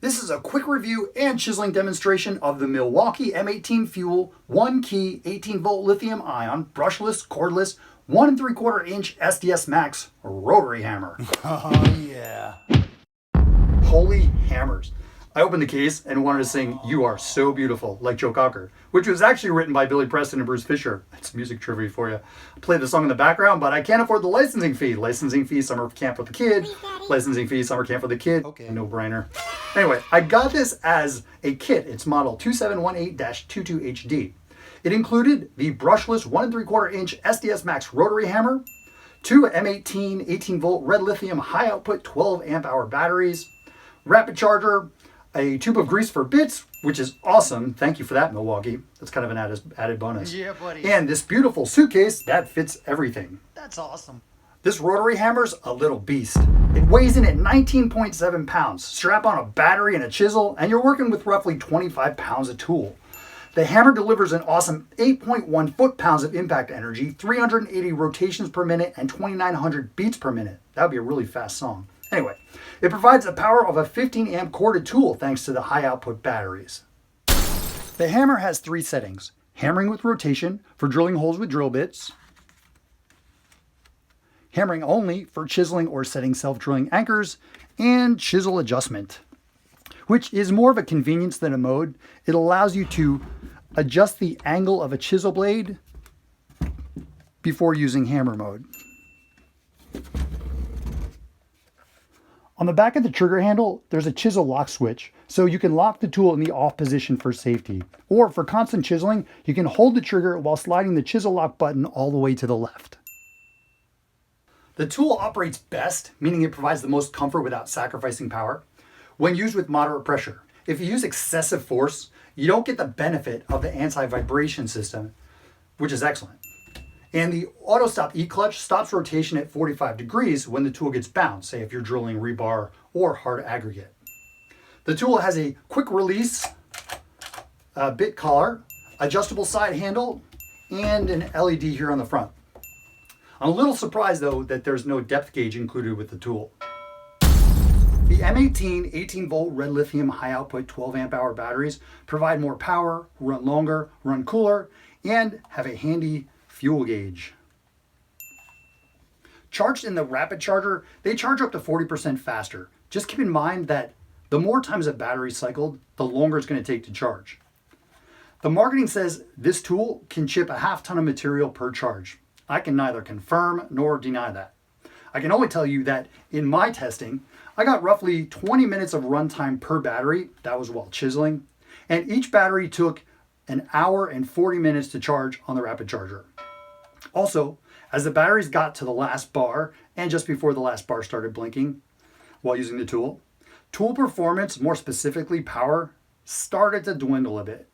This is a quick review and chiseling demonstration of the Milwaukee M18 fuel 1-key 18-volt lithium ion brushless cordless 1 3/4 inch SDS-MAX rotary hammer. Oh yeah. Holy hammers. I opened the case and wanted to sing "You Are So Beautiful" like Joe Cocker, which was actually written by Billy Preston and Bruce Fisher. That's music trivia for you. I played the song in the background, but I can't afford the licensing fee. Licensing fee, summer camp with the kid. Licensing fee, summer camp with the kid. Okay, no brainer. Anyway, I got this as a kit. It's model 2718-22HD. It included the brushless 1 3/4 inch SDS-MAX rotary hammer, 2 M18 18-volt REDLITHIUM high-output 12 amp hour batteries, rapid charger, a tube of grease for bits, which is awesome. Thank you for that, Milwaukee. That's kind of an added bonus. Yeah, buddy. And this beautiful suitcase that fits everything. That's awesome. This rotary hammer's a little beast. It weighs in at 19.7 pounds. Strap on a battery and a chisel, and you're working with roughly 25 pounds of tool. The hammer delivers an awesome 8.1 foot-pounds of impact energy, 380 rotations per minute, and 2,900 beats per minute. That would be a really fast song. Anyway, it provides the power of a 15 amp corded tool thanks to the high output batteries. The hammer has 3 settings: hammering with rotation for drilling holes with drill bits, hammering only for chiseling or setting self-drilling anchors, and chisel adjustment, which is more of a convenience than a mode. It allows you to adjust the angle of a chisel blade before using hammer mode. On the back of the trigger handle, there's a chisel lock switch, so you can lock the tool in the off position for safety. Or for constant chiseling, you can hold the trigger while sliding the chisel lock button all the way to the left. The tool operates best, meaning it provides the most comfort without sacrificing power, when used with moderate pressure. If you use excessive force, you don't get the benefit of the anti-vibration system, which is excellent. And the AutoStop E-clutch stops rotation at 45 degrees when the tool gets bound, say if you're drilling rebar or hard aggregate. The tool has a quick release bit collar, adjustable side handle, and an LED here on the front. I'm a little surprised though that there's no depth gauge included with the tool. The M18 18-volt REDLITHIUM high-output 12 amp hour batteries provide more power, run longer, run cooler, and have a handy fuel gauge. Charged in the rapid charger, they charge up to 40% faster. Just keep in mind that the more times a battery cycled, the longer it's going to take to charge. The marketing says this tool can chip a half ton of material per charge. I can neither confirm nor deny that. I can only tell you that in my testing, I got roughly 20 minutes of runtime per battery. That was while chiseling. And each battery took an hour and 40 minutes to charge on the rapid charger. Also, as the batteries got to the last bar and just before the last bar started blinking while using the tool performance, more specifically power, started to dwindle a bit.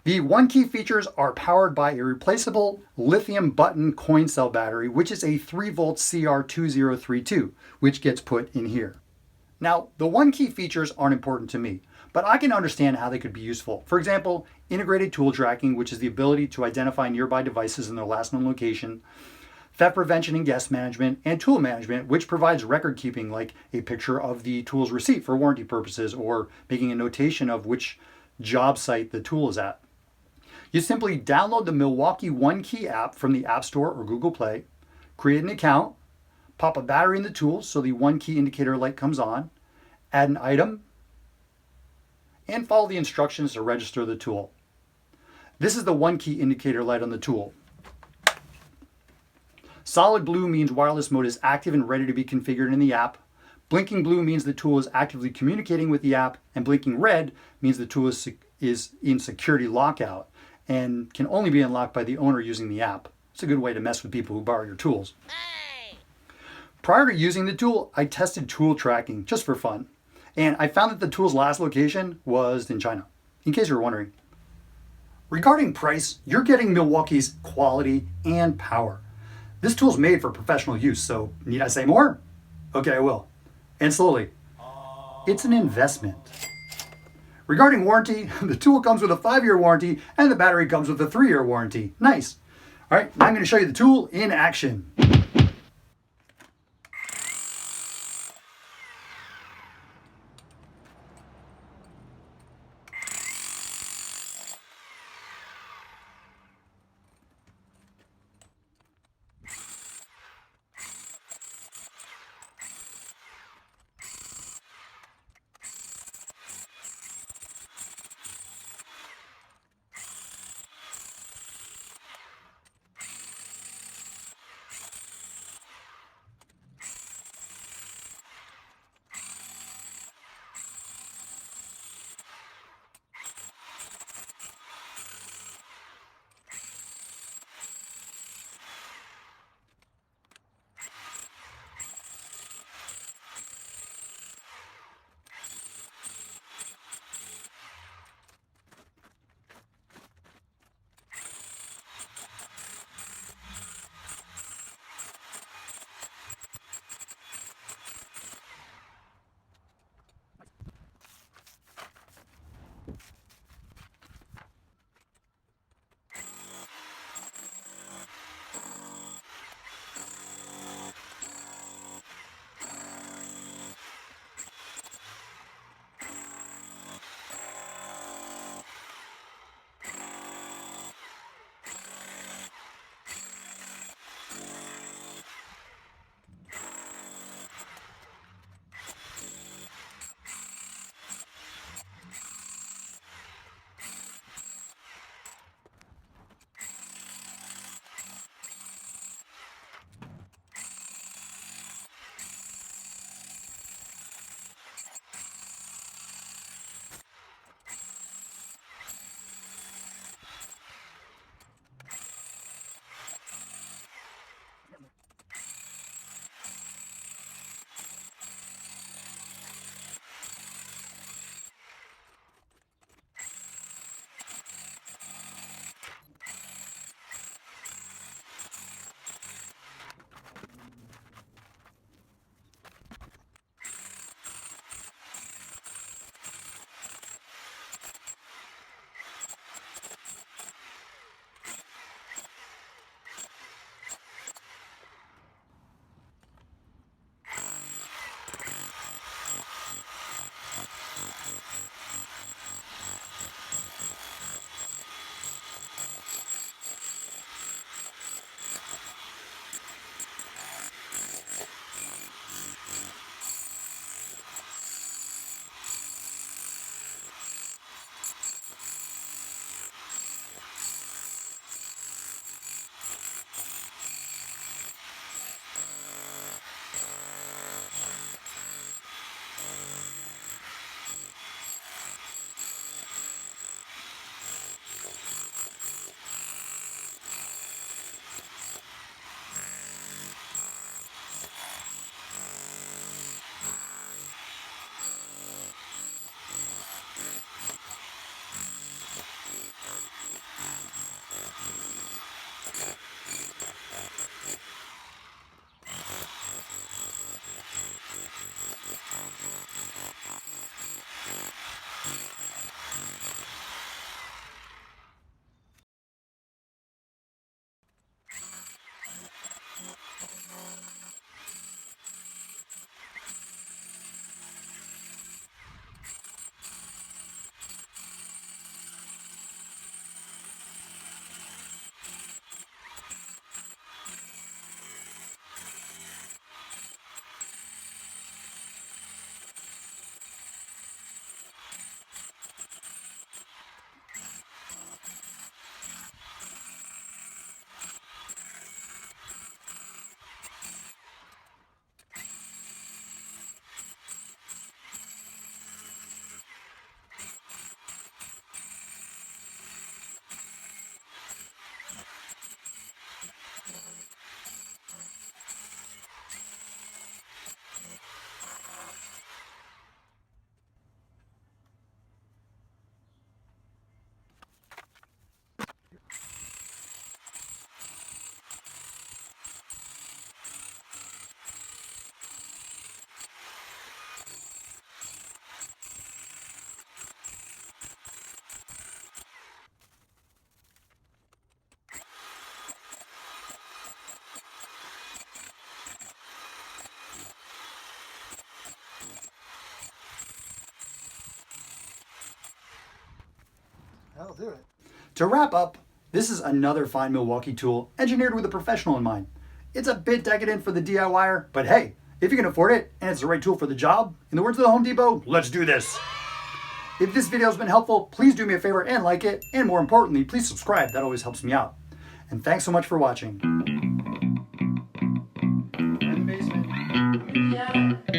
The 1-key features are powered by a replaceable lithium button coin cell battery, which is a 3-volt CR2032, which gets put in here. Now, the 1-key features aren't important to me, but I can understand how they could be useful. For example, integrated tool tracking, which is the ability to identify nearby devices in their last known location, theft prevention and guest management, and tool management, which provides record keeping, like a picture of the tool's receipt for warranty purposes, or making a notation of which job site the tool is at. You simply download the Milwaukee 1-key app from the App Store or Google Play, create an account, pop a battery in the tool so the 1-key indicator light comes on, add an item, and follow the instructions to register the tool. This is the 1-key indicator light on the tool. Solid blue means wireless mode is active and ready to be configured in the app. Blinking blue means the tool is actively communicating with the app, and blinking red means the tool is in security lockout and can only be unlocked by the owner using the app. It's a good way to mess with people who borrow your tools. Hey. Prior to using the tool, I tested tool tracking just for fun, and I found that the tool's last location was in China, in case you were wondering. Regarding price, you're getting Milwaukee's quality and power. This tool's made for professional use, so need I say more? Okay, I will. And slowly. It's an investment. Regarding warranty, the tool comes with a 5-year warranty and the battery comes with a 3-year warranty. Nice. All right, now I'm going to show you the tool in action. That'll do it. To wrap up, this is another fine Milwaukee tool engineered with a professional in mind. It's a bit decadent for the DIYer, but hey, if you can afford it and it's the right tool for the job, in the words of the Home Depot, let's do this. If this video has been helpful, please do me a favor and like it, and more importantly, please subscribe. That always helps me out. And thanks so much for watching. In the basement. Yeah.